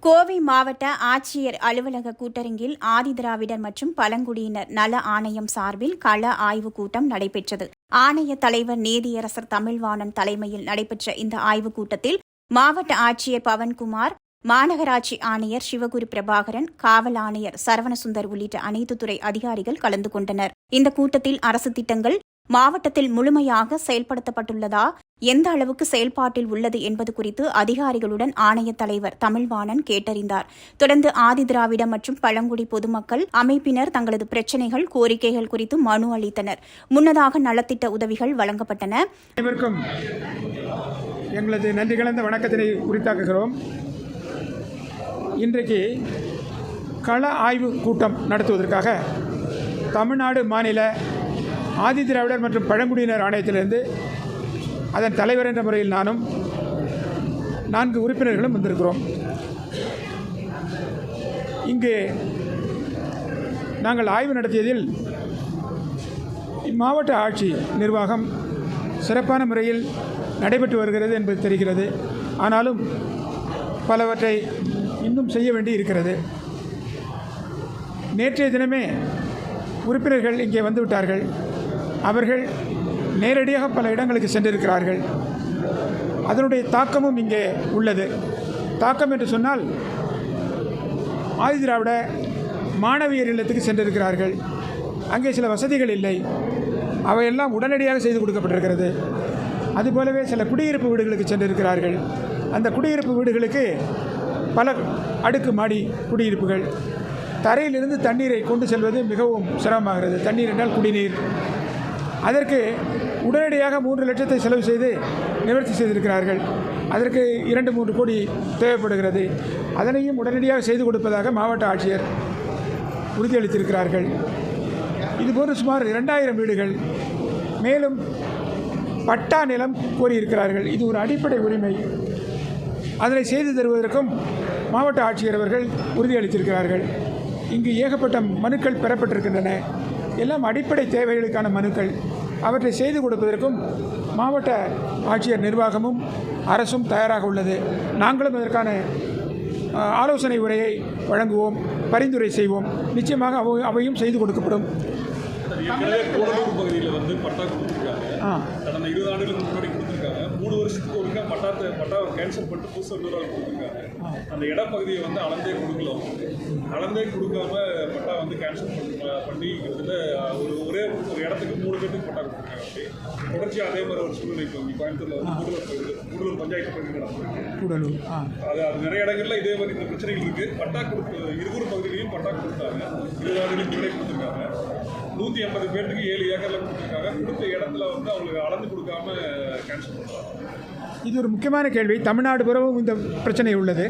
கோவை மாவட்ட ஆட்சியர் அலுவலக கூட்டரங்கில் ஆதிதிராவிடர் மற்றும் பழங்குடியினர் நல ஆணையம் சார்பில் கள ஆய்வுக் கூட்டம் நடைபெற்றது. ஆணைய தலைவர் நீதியரசர் தமிழ்வாணன் தலைமையில் நடைபெற்ற இந்த ஆய்வுக் கூட்டத்தில் மாவட்ட ஆட்சியர் பவன்குமார், மாநகராட்சி ஆணையர் சிவகுரு பிரபாகரன், காவல் ஆணையர் சரவணசுந்தர் உள்ளிட்ட அனைத்து துறை அதிகாரிகள் கலந்து கொண்டனர். இந்த கூட்டத்தில் அரசு திட்டங்கள் மாவட்டத்தில் முழுமையாக செயல்படுத்தப்பட்டுள்ளதா, எந்த அளவுக்கு செயல்பாட்டில் உள்ளது என்பது குறித்து அதிகாரிகளுடன் ஆணைய தலைவர் தமிழ்வாணன் கேட்டறிந்தார். தொடர்ந்து ஆதிதிராவிட மற்றும் பழங்குடி பொதுமக்கள் அமைப்பினர் தங்களது பிரச்சினைகள், கோரிக்கைகள் குறித்து மனு அளித்தனர். முன்னதாக நலத்திட்ட உதவிகள் வழங்கப்பட்டன. அனைவருக்கும் எங்களது நன்றி கலந்த வணக்கத்தினை உரித்தாக்குகிறோம். இன்றைக்கு கள ஆய்வு கூட்டம் நடத்துவதற்காக தமிழ்நாடு மாநில ஆதிதிராவிடர் மற்றும் பழங்குடியினர் ஆணையத்திலிருந்து அதன் தலைவர் என்ற முறையில் நானும் 4 உறுப்பினர்களும் வந்திருக்கிறோம். இங்கு நாங்கள் ஆய்வு நடத்தியதில் இம்மாவட்ட ஆட்சி நிர்வாகம் சிறப்பான முறையில் நடைபெற்று வருகிறது என்பது தெரிகிறது. ஆனாலும் பலவற்றை இன்னும் செய்ய வேண்டி இருக்கிறது. நேற்றைய தினமே உறுப்பினர்கள் இங்கே வந்துவிட்டார்கள். அவர்கள் நேரடியாக பல இடங்களுக்கு சென்றிருக்கிறார்கள். அதனுடைய தாக்கமும் இங்கே உள்ளது. தாக்கம் என்று சொன்னால், ஆதிதிராவிட மாணவியர் இல்லத்துக்கு சென்றிருக்கிறார்கள். அங்கே சில வசதிகள் இல்லை, அவையெல்லாம் உடனடியாக செய்து கொடுக்கப்பட்டிருக்கிறது. அதுபோலவே சில குடியிருப்பு வீடுகளுக்கு சென்றிருக்கிறார்கள். அந்த குடியிருப்பு வீடுகளுக்கு பல அடுக்கு மாடி குடியிருப்புகள், தரையிலிருந்து தண்ணீரை கொண்டு செல்வது மிகவும் சிரமமாகிறது. தண்ணீர் என்றால் குடிநீர். அதற்கு உடனடியாக 3 லட்சத்தை செலவு செய்து நிவர்த்தி செய்திருக்கிறார்கள். அதற்கு 2-3 கோடி தேவைப்படுகிறது. அதனையும் உடனடியாக செய்து கொடுப்பதாக மாவட்ட ஆட்சியர் உறுதியளித்திருக்கிறார்கள். இதுபோன்று சுமார் 2000 வீடுகள், மேலும் பட்டா நிலம் கோரியிருக்கிறார்கள். இது ஒரு அடிப்படை உரிமை. அதனை செய்து தருவதற்கும் மாவட்ட ஆட்சியர் அவர்கள் உறுதியளித்திருக்கிறார்கள். இங்கு ஏகப்பட்ட மனுக்கள் பெறப்பட்டிருக்கின்றன. எல்லாம் அடிப்படை தேவைகளுக்கான மனுக்கள். அவற்றை செய்து கொடுப்பதற்கும் மாவட்ட ஆட்சியர் நிர்வாகமும் அரசும் தயாராக உள்ளது. நாங்களும் அதற்கான ஆலோசனை உரையை வழங்குவோம், பரிந்துரை செய்வோம். நிச்சயமாக அவையும் செய்து கொடுக்கப்படும். பகுதியில் வந்து பட்டா கொடுத்துருக்காங்க. கடந்த 20 ஆண்டுகளுக்கு முன்னாடி கொடுத்துருக்காங்க. 3 வருஷத்துக்கு ஒருக்கா பட்டாவை கேன்சல் பண்ணிட்டு புதுசாக இன்னொரு ஆள் கொடுத்துருக்காங்க. அந்த இடப்பகுதியை வந்து அளந்தே கொடுக்கல. அளந்தே கொடுக்காம பட்டா வந்து கேன்சல் பண்ணி கிட்டத்தட்ட ஒரே ஒரு இடத்துக்கு 3 பேருக்கு பட்டா கொடுத்துருக்காங்க. அப்படி தொடர்ச்சியாக அதே மாதிரி ஒரு சூழ்நிலை இப்போ இங்கே கோயம்புத்தூரில் வந்து கூடலூர் பஞ்சாயத்து பகுதியில் நடந்துருக்கு. அது நிறைய இடங்களில் இதே மாதிரி இந்த பிரச்சனைகள் இருக்குது. பட்டா இருகூர் பகுதியிலையும் பட்டா கொடுத்தாங்க. 20 ஆண்டுகளுக்கு முன்னாடி கொடுத்துருக்காங்க. 180 பேருக்கு 7 ஏக்கரில் கொடுத்துருக்காங்க. கொடுத்த இடத்துல வந்து அவங்களுக்கு அளந்து கொடுக்காம கேன்சல் பண்ணுறாங்க. இது ஒரு முக்கியமான கேள்வி. தமிழ்நாடு புறவும் இந்த பிரச்சனை உள்ளது.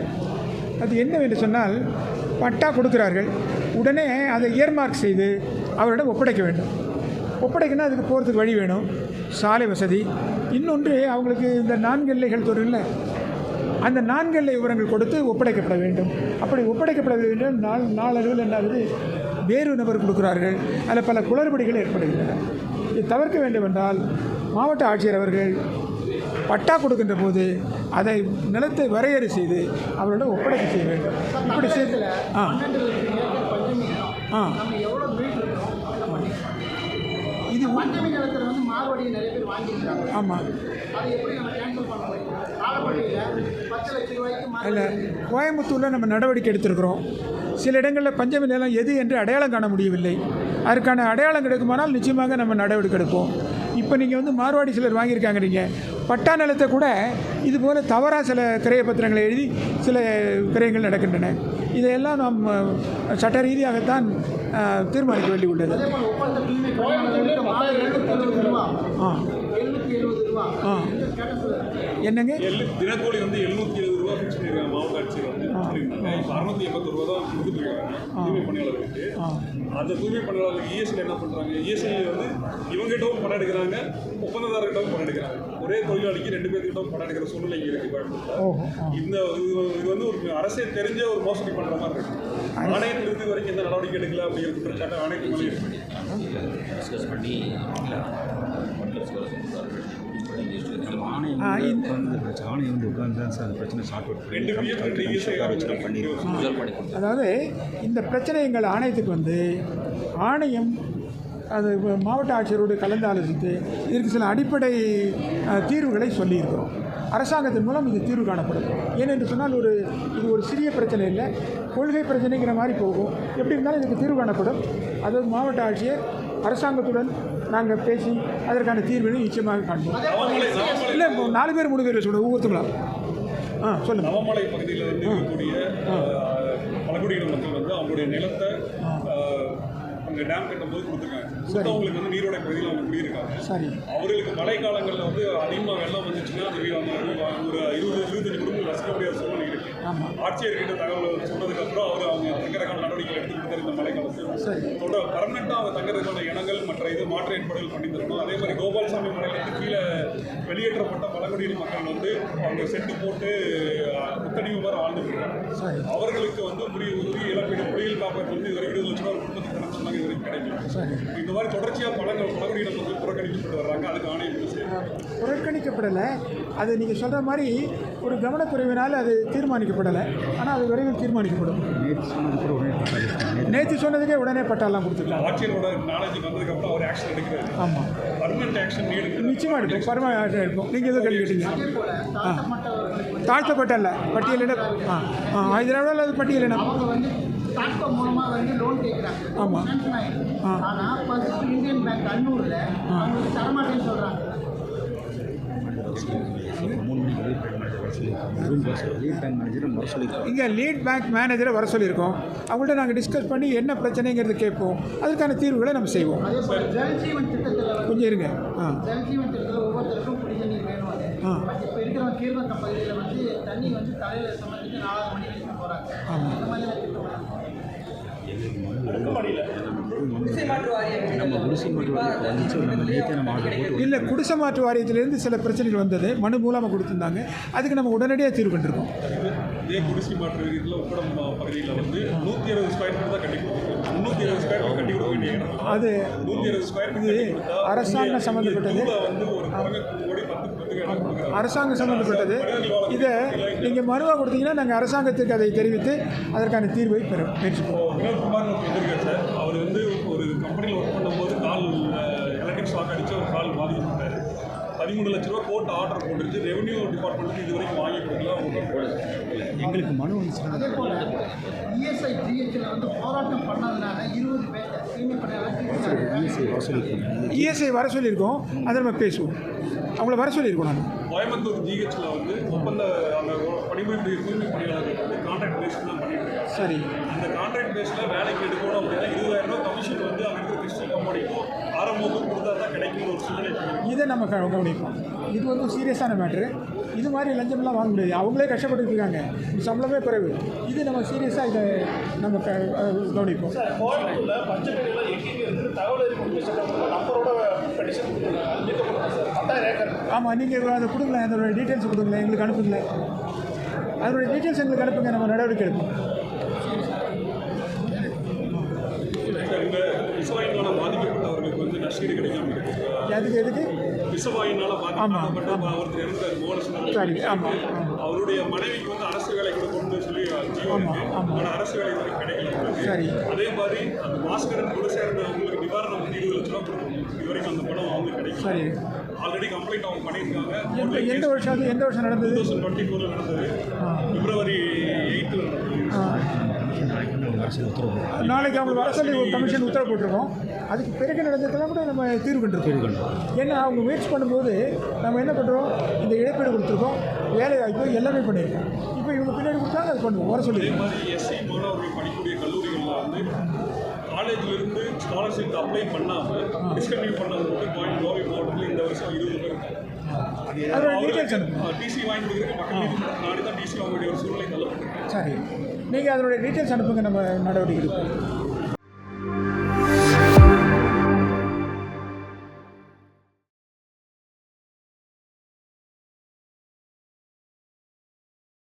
அது என்னவென்று சொன்னால், பட்டா கொடுக்கிறார்கள், உடனே அதை இயர்மார்க் செய்து அவரிடம் ஒப்படைக்க வேண்டும். ஒப்படைக்கணும், அதுக்கு போகிறதுக்கு வழி வேணும், சாலை வசதி. இன்னொன்று, அவங்களுக்கு இந்த 4 எல்லைகள் தொழில், அந்த 4 எல்லை விவரங்கள் கொடுத்து ஒப்படைக்கப்பட வேண்டும். அப்படி ஒப்படைக்கப்பட வேண்டும் நாளடைவில் என்னாவது வேறு நபர் கொடுக்கிறார்கள். அதில் பல குளறுபடிகள் ஏற்படுகின்றன. இதை தவிர்க்க வேண்டும் என்றால் மாவட்ட ஆட்சியர் அவர்கள் பட்டா கொடுக்கின்ற போது அதை நிலத்தை வரையறை செய்து அவரிடம் ஒப்படைக்க செய்ய வேண்டும். இப்படி செய்து இது ஆமாம். இல்லை, கோயம்புத்தூரில் நம்ம நடவடிக்கை எடுத்திருக்கிறோம். சில இடங்களில் பஞ்சமி நிலம் எது என்று அடையாளம் காண முடியவில்லை. அதற்கான அடையாளம் கிடைக்குமானால் நிச்சயமாக நம்ம நடவடிக்கை எடுப்போம். இப்போ நீங்கள் வந்து மார்வாடி சிலர் வாங்கியிருக்காங்க. நீங்கள் பட்டா நிலத்தை கூட இதுபோல் தவறாக சில கிரைய பத்திரங்களை எழுதி சில கிரயங்கள் நடக்கின்றன. இதையெல்லாம் நாம் சட்ட ரீதியாகத்தான் தீர்மானிக்க வேண்டி உள்ளது. என்னங்க, தினக்கூலி வந்து 770 ரூபா ஃபிக்ஸ் பண்ணியிருக்காங்க மாவட்ட ஆட்சியர் வந்து. இப்போ 681 ரூபா தான் கொடுத்துருக்காங்க தூய்மை பணியாளர்களுக்கு. அந்த தூய்மை பணியாளர்களுக்கு இஎஸ்ஐ என்ன பண்ணுறாங்க, இஎஸ்ஐ வந்து இவங்ககிட்டவும் பணம் எடுக்கிறாங்க, ஒப்பந்ததாரர்கிட்டவும் பணம் எடுக்கிறாங்க. ஒரே தொழிலாளிக்கு 2 பேர்கிட்டவும் பணம் எடுக்கிற சூழ்நிலை இங்கே இருக்குது கோயம்புத்தூரில். இது வந்து ஒரு அரசே தெரிஞ்ச ஒரு மோசடி பண்ணுற மாதிரி இருக்குது. ஆணையத்தில் இருந்து வரைக்கும் எந்த நடவடிக்கை எடுக்கல அப்படிங்கிற குற்றச்சாட்டு ஆணையத்துக்கு மேலே இருக்கு. ஆணையம் வந்து உட்கார்ந்து தான் சார் அந்த பிரச்சனை சார்ட் அவுட் பண்ணி அதாவது இந்த பிரச்சனை எங்கள் ஆணையத்துக்கு வந்து ஆணையம் அது மாவட்ட ஆட்சியரோடு கலந்து ஆலோசித்து இதற்கு சில அடிப்படை தீர்வுகளை சொல்லியிருக்கிறோம். அரசாங்கத்தின் மூலம் இது தீர்வு காணப்படும். ஏனென்று சொன்னால் இது ஒரு சிறிய பிரச்சனை இல்லை, கொள்கை பிரச்சனைங்கிற மாதிரி போகும். எப்படி இருந்தாலும் இதுக்கு தீர்வு காணப்படும். அதாவது மாவட்ட ஆட்சியர் அரசாங்கத்துடன் நாங்கள் பேசி அதற்கான தீர்வினை நிச்சயமாக காண்போம். இல்லை, 4 பேர் 3 பேர் சொல்லுங்கள் ஒவ்வொருத்தங்களும். சொல்லுங்கள். நவமலை பகுதியில் வந்து இருக்கக்கூடிய பழங்குடியின மக்கள் வந்து அவங்களுடைய நிலத்தை அங்கே டேம் கட்டும்போது கொடுத்துருக்காங்க. அவங்களுக்கு வந்து நீரோடை பகுதியில் அவங்க குடியிருக்காங்க. சரி. அவர்களுக்கு மழை காலங்களில் வந்து அதிகமாக வெள்ளம் வந்துச்சுன்னா அது ஒரு 20-25 குடும்பங்கள் வசிக்க முடியாத சூழ்நிலை இருக்குது. ஆட்சியர்கிட்ட தகவல் சொன்னதுக்கப்புறம் அவங்க தங்குறதுக்கான நடவடிக்கை எடுத்து கொடுத்தாரு. இந்த மழை காலத்தில் பர்மனெண்ட்டாக அவங்க தங்குறதுக்கான இடங்கள் மற்ற மாற்று ஏற்பாடுகள் பண்ணி தரணும். அதே மாதிரி கோபால்சாமி மலையிலிருந்து கீழே வெளியேற்றப்பட்ட பழங்குடியின மக்கள் வந்து அவங்க செட்டு போட்டு முத்தடிவு மாதிரி வாழ்ந்துட்டு இருக்காங்க. அவர்களுக்கு வந்து உரிய இழப்பீடு புயல் காப்பீடு வந்து இதுவரை 20 லட்சம் ரூபாய் குடும்பத்துக்கு கணக்கு சொன்னாங்க. இதுவரைக்கும் கிடைக்கும். இந்த மாதிரி தொடர்ச்சியாக பழங்குடியின மக்கள் புறக்கணிக்கப்பட்டு வர்றாங்க. அதுக்கு ஆணையம் புறக்கணிக்கப்படலை. அது நீங்கள் சொல்கிற மாதிரி ஒரு கவனக்குறைவினால் அது தீர்மானிக்கப்படலை. ஆனால் அது விரைவில் தீர்மானிக்கப்படும். நேற்று சொன்னதுக்கே உடனே பட்டாலாம் கொடுத்துருக்கலாம். ஆட்சியரோட நாலேஜ் வந்ததுக்கப்புறம் அவர் ஆக்ஷன் எடுக்கிறாரு. ஆமாம், பர்மனெண்ட் ஆக்ஷன் நிச்சயமாக எடுக்கும். பர்மனெண்ட் ஆக்ஷன் எடுக்கும். நீங்கள் எதுவும் கேள்வி கேட்டீங்க? தாழ்த்தப்பட்டல பட்டியலிடம். இதனால அது பட்டியலினம் தாட்கோ மூலமாக வந்து லோன் கேட்குறாங்க. ஆமாம். ஆனால் ஃபர்ஸ்ட் இந்தியன் பேங்க் அன்னூரில் அவங்களுக்கு தரமாட்டேன்னு சொல்கிறாங்க. இங்கே லீட் பேங்க் மேனேஜரை வர சொல்லியிருக்கோம். அவங்கள்ட்ட நாங்கள் டிஸ்கஸ் பண்ணி என்ன பிரச்சனைங்கிறது கேட்போம். அதுக்கான தீர்வுகளை நம்ம செய்வோம். அதே போல் ஜல்ஜீவன் திட்டத்தில் கொஞ்சம் இருங்க. ஜல்ஜீவன் திட்டத்தில் ஒவ்வொருத்தருக்கும் குடி தண்ணீர் வேணும். இப்போ இருக்கிற கீழ்நத்தம் பகுதியில் வந்து தண்ணி வந்து தலையில் சம்மந்திக்கு 4 மணி வரைக்கும் போகிறாங்க. அந்த மாதிரி இல்லை, குடிசை மாற்று வாரியத்திலேருந்து சில பிரச்சனைகள் வந்தது, மனு மூலமாக கொடுத்துருந்தாங்க. அதுக்கு நம்ம உடனடியாக தீர்வு கண்டிருக்கோம். இதே குடிசை மாற்று வீட்டில் உப்படம் பகுதியில் வந்து 120 ஸ்கொயர் ஃபீட் தான் கட்டி கொடுத்துருக்கோம். 320 ஸ்கொயர் ஃபீட் கட்டி கொடுக்க வேண்டிய இடம். அது 120 ஸ்கொயர் ஃபீட் இது அரசாங்கம் சம்மந்தப்பட்டது. வந்து ஒரு கோடி 10 அரசாங்கம் சம்மந்தப்பட்டது. இதை நீங்கள் மனுவாக கொடுத்தீங்கன்னா நாங்கள் அரசாங்கத்துக்கு அதை தெரிவித்து அதற்கான தீர்வை பெற முயற்சிப்போம். வினோத்குமார் வந்திருக்காரு சார். அவர் வந்து ஒரு கம்பெனியில் ஒர்க் பண்ணும்போது கால் எலக்ட்ரிக் ஷாக் அடித்து ஒரு கால் பாதிக்கப்பட்டார். 13 லட்ச ரூபா கோர்ட் ஆர்டர் போட்டுருச்சு. ரெவன்யூ டிபார்ட்மெண்ட்டுக்கு இது வரைக்கும் வாங்கி கொடுக்கல. எங்களுக்கு மனு வந்துச்சுன்னா அதே போல் இஎஸ்ஐ ஜிஹெச்சில் வந்து போராட்டம் பண்ணதுனால 20 பேர் இஎஸ்ஐ வர சொல்லியிருக்கோம். அதை நம்ம பேசுவோம். அவங்கள வர சொல்லியிருக்கோம். நாங்கள் கோயம்புத்தூர் ஜிஹெச்சில் வந்து ஒப்பந்த அந்த பணிபுரியுடைய தூய்மை பணியாளர்கள் வந்து கான்ட்ராக்ட் பேஸில் தான் பண்ணிட்டு இருக்காங்க. சரி. அந்த கான்ட்ராக்ட் பேஸில் வேலைக்கு எடுக்கணும் அப்படின்னா 20,000 ரூபா கமிஷன் வந்து அங்கே இருக்கிற கிறிஸ்டின் கம்பெனிக்கும் ஆரம்பமும் கொடுத்தா தான் கிடைக்கும் ஒரு சூழ்நிலை. இதை நம்ம கவனிப்போம். இது வந்து சீரியஸான மேட்ரு. இது மாதிரி லஞ்சம்லாம் வாங்க முடியாது. அவங்களே கஷ்டப்பட்டு இருக்காங்க, சம்பளமே குறைவு. இது நம்ம சீரியஸாக இதை நம்ம கவனிப்போம். கோயம்புத்தூரில் பஞ்சப்படியில் எங்கேயும் இருந்து தகவல் அறிமுக நம்பரோட பெட்டிஷன் சார் 10,000 ஏக்கர். ஆமாம், நீங்கள் அதை கொடுங்களேன், அதோட டீட்டெயில்ஸ் கொடுங்களேன், எங்களுக்கு அனுப்புங்களேன். அதோட டீட்டெயில்ஸ் எங்களுக்கு அனுப்புங்க, நம்ம நடவடிக்கை எடுப்போம். இந்த விசவாயினால் பாதிக்கப்பட்டவர்களுக்கு வந்து நஷ்டீடு கிடைக்காம இருக்கு. எதுக்கு விசவாயினால் பாதிக்கப்பட்ட ஒருத்தர் இருந்தார் மோகனசுந்தரம். சரி. ஆமாம். அவருடைய மனைவிக்கு வந்து அரசு வேலை கொடுக்கணும்னு சொல்லி ஜீவன் இருக்கு. ஆனால் அரசு வேலை கிடைக்கல. சரி. அதே மாதிரி அந்த பாஸ்கரன் கூட சேர்ந்தவங்களுக்கு நிவாரணம் வந்து 20 லட்ச ரூபா கொடுக்கணும். இது வரைக்கும் அந்த பணம் அவங்க கிடைக்கும். சரி. ஆல்ரெடி கம்ப்ளைண்ட் அவங்க பண்ணியிருக்காங்க. எந்த வருஷம் நடந்தது? 2024 நடந்தது. பிப்ரவரி 8 நடந்தது. நாளைக்கு அவங்க வர சொல்லி ஒரு கமிஷன் உத்தரவு போட்டிருக்கோம். அதுக்கு பிறகு நடந்ததெல்லாம் கூட நம்ம தீர்வு கண்டிருக்கோம். ஏன்னா அவங்க முயற்சி பண்ணும்போது நம்ம என்ன பண்ணுறோம், இந்த இழப்பீடு கொடுத்துருக்கோம், வேலை வாய்ப்பு எல்லாமே பண்ணியிருக்கோம். இப்போ இவங்க பின்னாடி கொடுத்தாங்க, அது பண்ணுவோம். வர சொல்லி அதே மாதிரி எஸ்சி மாணவர்கள் படிக்கக்கூடிய கல்லூரிகளில் வந்து காலேஜிலிருந்து ஸ்காலர்ஷிப் அப்ளை பண்ணாமல் டிஸ்கன்டினியூ பண்ணது வந்து கோவை மாவட்டத்தில் இந்த வருஷம் 20 பேர் இருக்காங்க. டிசி வாங்கி கொடுக்குறதுக்கு மக்கள் நீதிமன்றம் நாடி தான் டிசி வாங்க வேண்டிய ஒரு சூழ்நிலை தள்ளப்பட்டிருக்கு. சரி, நீங்கள் அதனுடைய டீட்டெயில்ஸ் அனுப்புங்க, நம்ம நடவடிக்கை எடுப்போம்.